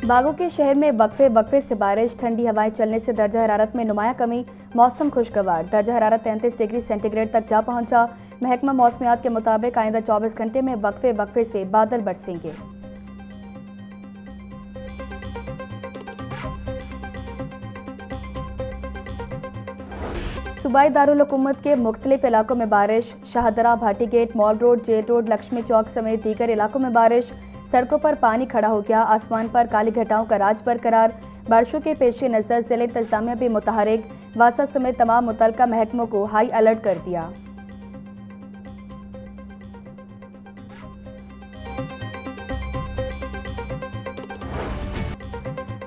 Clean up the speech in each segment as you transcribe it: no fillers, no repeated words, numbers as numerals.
बागों के शहर में वक्फे से बारिश, ठंडी हवाएं चलने से दर्जा हरारत में नुमाया कमी। मौसम खुशगवार, दर्जा हरारत 33 डिग्री सेंटीग्रेड तक जा पहुंचा। महकमा मौसमियात के मुताबिक आइंदा 24 घंटे में वक्फे से बादल बरसेंगे। सूबाई दारुल हुकूमत के मुख्तलिफ इलाकों में बारिश। Shahdara, Bhati gate, mall road, jail road, Lakshmi Chowk समेत दीगर इलाकों में बारिश। सड़कों पर पानी खड़ा हो गया। आसमान पर काली घटाओं का राज बरकरार। बारिशों के पेश नज़र जिले इंतजामिया भी मुतहरिक। वासा समेत तमाम मुतल्लिका महकमों को हाई अलर्ट कर दिया।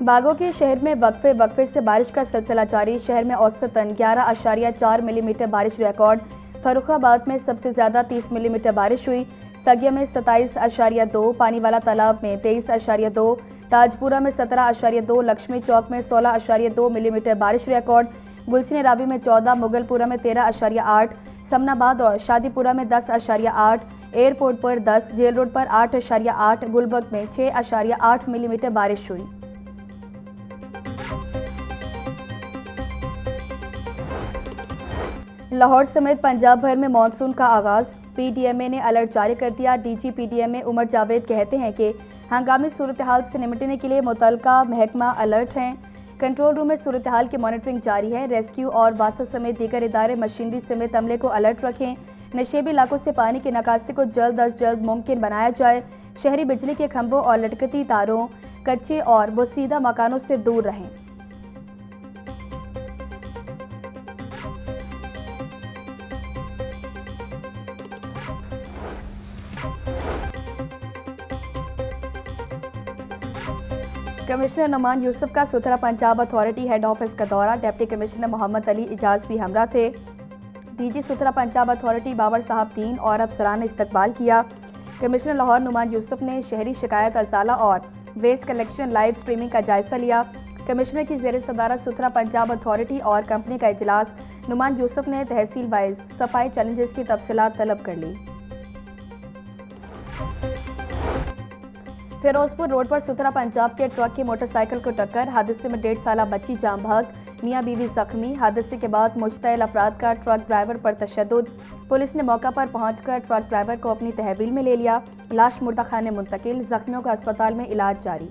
बागों के शहर में वक्फे से बारिश का सिलसिला जारी। शहर में औसतन 11.4 मिलीमीटर बारिश रिकॉर्ड। फर्रुखाबाद में सबसे ज्यादा 30 मिलीमीटर बारिश हुई। सगिया में 27.2, पानीवाला तालाब में 23.2, ताजपुरा में 17.2, लक्ष्मी चौक में 16.2 मिलीमीटर बारिश रिकॉर्ड। गुलशन रावी में 14, मुगलपुरा में 13.8, समनाबाद और शादीपुरा में 10.8, एयरपोर्ट पर 10, जेल रोड पर 8.8, गुलबर्ग में 6.8 मिलीमीटर बारिश हुई। लाहौर समेत पंजाब भर में मानसून का आगाज। पीडीएमए ने अलर्ट जारी कर दिया। डीजी पीडीएमए उमर जावेद कहते हैं कि हंगामी सूरत हाल से निपटने के लिए मुतल्लिका महकमा अलर्ट हैं। कंट्रोल रूम में सूरत हाल की मॉनिटरिंग जारी है। रेस्क्यू और वासा समेत दीगर इदारे मशीनरी समेत अमले को अलर्ट रखें। नशेबी इलाकों से पानी की निकासी को जल्द अज जल्द मुमकिन बनाया जाए। शहरी बिजली के खंभों और लटकती तारों, कच्चे और बोसीदा मकानों से दूर रहें। कमिश्नर नुमान यूसुफ का सुथरा पंजाब अथॉरिटी हेड ऑफिस का दौरा। डिप्टी कमिश्नर मोहम्मद अली इजाज भी हमरा थे। डीजी सुथरा पंजाब अथॉरिटी बाबर साहब 3 और अफसरान ने इस्तकबाल किया। कमिश्नर लाहौर नुमान यूसुफ ने शहरी शिकायत अजाला और वेस्ट कलेक्शन लाइव स्ट्रीमिंग का जायजा लिया। कमिश्नर की ज़ेर सदारत सुथरा पंजाब अथॉरिटी और कंपनी का इजलास। नुमान यूसुफ ने तहसील वाइज सफाई चैलेंजेस की तफसीलात तलब कर ली। फिरोजपुर रोड पर सुथरा पंजाब के ट्रक की मोटरसाइकिल को टक्कर। हादसे में 1.5 साला बच्ची जाम भाग, मियां बीवी जख्मी। हादसे के बाद मुश्तइल अफराद का ट्रक ड्राइवर पर तशद्दुद। पुलिस ने मौका पर पहुंचकर ट्रक ड्राइवर को अपनी तहवील में ले लिया। लाश मुर्दा खाने मुंतकिल, जख्मियों का अस्पताल में इलाज जारी।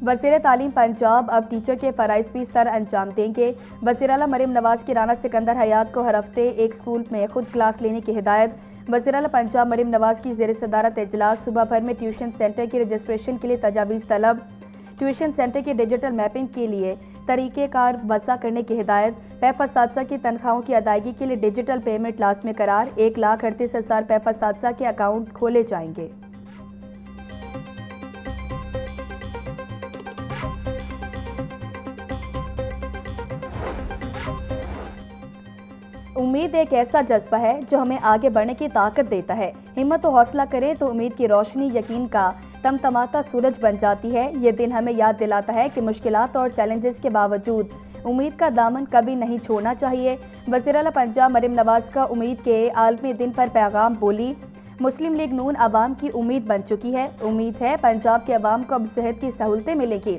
वज़ीर तालीम पंजाब अब टीचर के फ़राइज़ भी सर अंजाम देंगे। वज़ीर आला मरीम नवाज की राना सिकंदर हयात को हर हफ्ते एक स्कूल में खुद क्लास लेने की हिदायत। वज़ीर आला पंजाब मरीम नवाज की ज़ेर सदारत इजलास। सुबह भर में ट्यूशन सेंटर की रजिस्ट्रेशन के लिए तजावीज़ तलब। ट्यूशन सेंटर की डिजिटल मैपिंग के लिए तरीक़ेकार वज़ा करने की हिदायत। पैफ असातिज़ा की तनख्वाहों की अदायगी के लिए डिजिटल पेमेंट लाज़मी करार। 1,38,000 पैफ असातिज़ा के अकाउंट खोले जाएंगे। उम्मीद एक ऐसा जज्बा है जो हमें आगे बढ़ने की ताकत देता है। हिम्मत और हौसला करें तो उम्मीद की रोशनी यकीन का तमतमाता सूरज बन जाती है। ये दिन हमें याद दिलाता है कि मुश्किलात और चैलेंजेस के बावजूद उम्मीद का दामन कभी नहीं छोड़ना चाहिए। वज़ीर आला पंजाब मरीम नवाज का उम्मीद के आलमी दिन पर पैगाम बोली। मुस्लिम लीग नून आवाम की उम्मीद बन चुकी है। उम्मीद है पंजाब के अवाम को अब सेहत की सहूलतें मिलेंगी।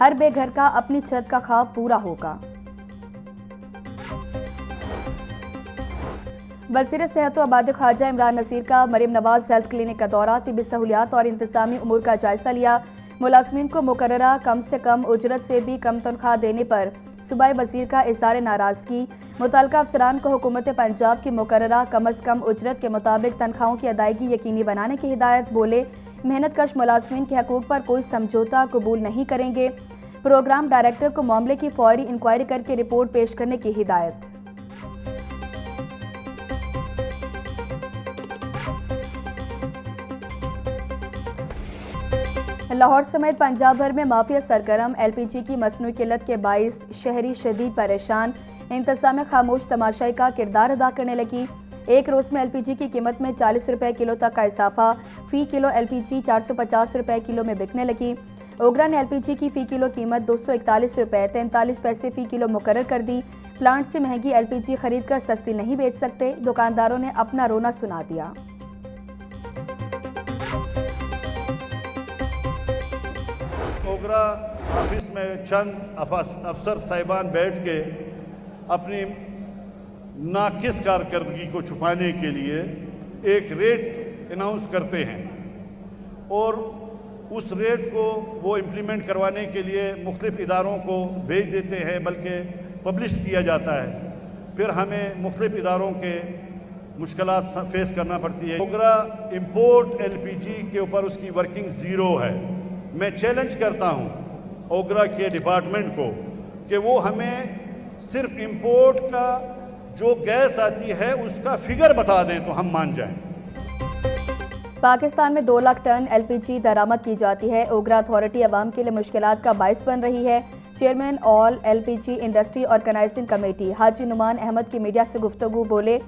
हर बेघर का अपनी छत का ख्वाब पूरा होगा। वज़ीर सेहत व आबादी ख्वाजा इमरान नसीर का मरीम नवाज हेल्थ क्लिनिक का दौरा। तिब्बी सहूलियात और इंतजामी उमूर का जायजा लिया। मुलाजमीन को मुकर्ररा कम से कम उजरत से भी कम तनख्वाह देने पर सूबाई वज़ीर का इज़हार नाराज़गी। मुतल्लिका अफसरान को हुकूमत पंजाब की मुकर्ररा कम अज़ कम उजरत के मुताबिक तनख्वाहों की अदायगी यकीनी बनाने की हिदायत। बोले मेहनत कश मुलाजमीन के हकूक़ पर कोई समझौता कबूल नहीं करेंगे। प्रोग्राम डायरेक्टर को मामले की फौरी इंक्वायरी करके रिपोर्ट पेश करने की हिदायत। लाहौर समेत पंजाब भर में माफिया सरगर्म। एलपीजी की मसनूई किल्लत के बाइस शहरी शदीद परेशान। इंतज़ामिया खामोश तमाशाई का किरदार अदा करने लगी। एक रोज़ में एलपीजी की कीमत में 40 रुपये किलो तक का इजाफा। फ़ी किलो एलपीजी 450 रुपये किलो में बिकने लगी। ओगरा ने एलपीजी की फ़ी किलो कीमत 241 रुपये 43 पैसे फ़ी किलो मुकर्रर कर दी। प्लांट से महंगी एलपीजी खरीदकर सस्ती नहीं बेच सकते, दुकानदारों ने अपना रोना सुना दिया। ओगरा ऑफिस में चंद अफसर साहिबान बैठ के अपनी नाकिस कारकर्दगी को छुपाने के लिए एक रेट अनाउंस करते हैं और उस रेट को वो इम्प्लीमेंट करवाने के लिए मुख्तलिफ इदारों को भेज देते हैं, बल्कि पब्लिश किया जाता है। फिर हमें मुख्तलिफ इदारों के मुश्किलात फेस करना पड़ती है। ओगरा इंपोर्ट एलपीजी के ऊपर उसकी वर्किंग ज़ीरो है। मैं चैलेंज करता हूँ ओगरा के डिपार्टमेंट को कि वो हमें सिर्फ इंपोर्ट का जो गैस आती है उसका फिगर बता दें तो हम मान जाएं। पाकिस्तान में 2 लाख टन एलपीजी दरामद की जाती है। ओगरा अथॉरिटी अवाम के लिए मुश्किलात का बाइस बन रही है। Chairman all LPG industry organising committee Haji Numan Ahmad की मीडिया से गुफ्तगू बोले,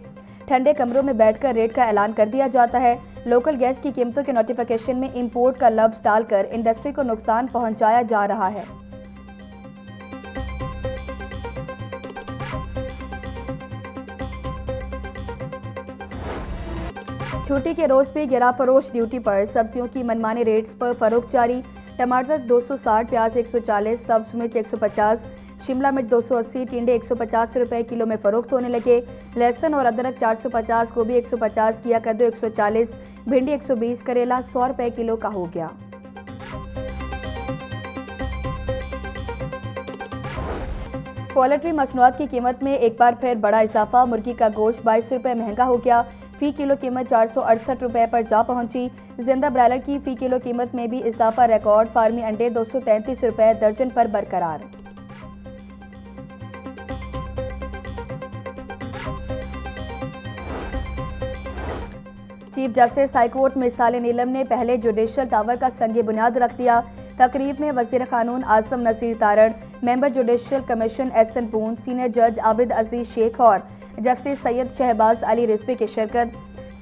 ठंडे कमरों में बैठकर रेट का ऐलान कर दिया जाता है। लोकल गैस की कीमतों के नोटिफिकेशन में इंपोर्ट का लफ्ज डालकर इंडस्ट्री को नुकसान पहुंचाया जा रहा है। छुट्टी के रोज भी गिरा फरोश ड्यूटी पर। सब्जियों की मनमाने रेट्स पर फरोख्त जारी। टमाटर 260, प्याज 140, सब्ज मिर्च 150, शिमला मिर्च 280, टिंडे 150 रुपए किलो में फरोख्त होने लगे। लहसुन और अदरक 450, गोभी 150, किया कद्दू 140, भिंडी 120, करेला 100 रुपए किलो का हो गया। पोल्ट्री मसनूआत की कीमत में एक बार फिर बड़ा इजाफा। मुर्गी का गोश्त 22 रुपए महंगा हो गया। फी किलो कीमत 468 रुपए पर जा पहुंची। जिंदा ब्रायलर की फी किलो कीमत में भी इजाफा। रिकॉर्ड फार्मी अंडे 233 रुपए दर्जन पर बरकरार। चीफ जस्टिस हाईकोर्ट मिसाल नीलम ने पहले जुडिशल टावर का संग बुनियाद रख दिया। तकरीब में वजीर कानून Assam Naseer Tarar, member judicial commission Ehsan पून, सीनियर जज आबिद अजीज शेख और जस्टिस सैयद शहबाज अली रिजवी की शिरकत।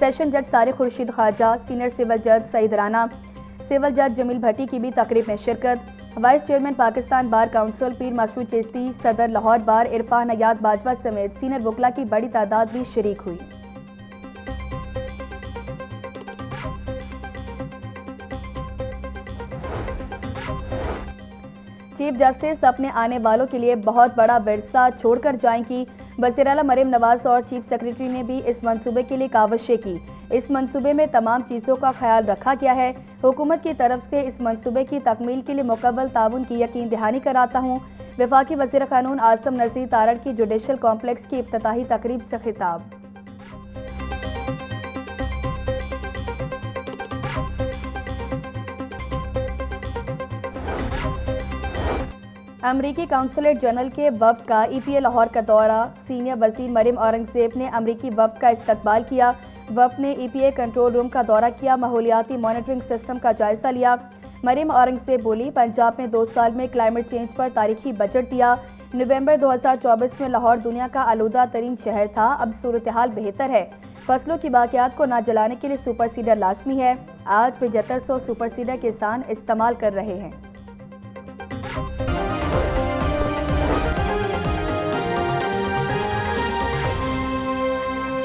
सेशन जज तारिक खुर्शीद ख्वाजा, सीनियर सिविल जज सईद राना, सिविल जज जमील भट्टी की भी तकरीब में शिरकत। Vice chairman Pakistan bar council पीर मशहूर चिश्ती, सदर लाहौर बार इरफान हयात बाजवा समेत सीनियर वकला की बड़ी तादाद भी शरीक हुई। चीफ जस्टिस अपने आने वालों के लिए बहुत बड़ा विरसा छोड़कर जाएंगी। वज़ीर आला मरीम नवाज और चीफ सेक्रेटरी ने भी इस मंसूबे के लिए काविशें की। इस मंसूबे में तमाम चीज़ों का ख्याल रखा गया है। हुकूमत की तरफ से इस मंसूबे की तकमील के लिए मुकम्मल ताउन की यकीन दहानी कराता हूँ। वफाकी वज़ीर कानून आसम नसीर तारड़ की जुडिशल कॉम्प्लेक्स की इफ्तिताही तकरीब से खिताब। अमरीकी काउंसलेट जनरल के वफ्द का EPA लाहौर का दौरा। सीनियर वज़ीर मरीम औरंगज़ेब ने अमरीकी वफ्द का इस्तकबाल किया। वफ्द ने EPA कंट्रोल रूम का दौरा किया, माहौलियाती मॉनिटरिंग सिस्टम का जायजा लिया। मरीम औरंगज़ेब बोली, पंजाब में 2 साल में क्लाइमेट चेंज पर तारीखी बजट दिया। नवंबर 2024 में लाहौर दुनिया का आलूदा तरीन शहर था, अब सूरत हाल बेहतर है। फसलों की बाकियात को ना जलाने के लिए सुपर सीडर लाजमी है। आज 7500 सुपर सीडर किसान इस्तेमाल कर रहे हैं।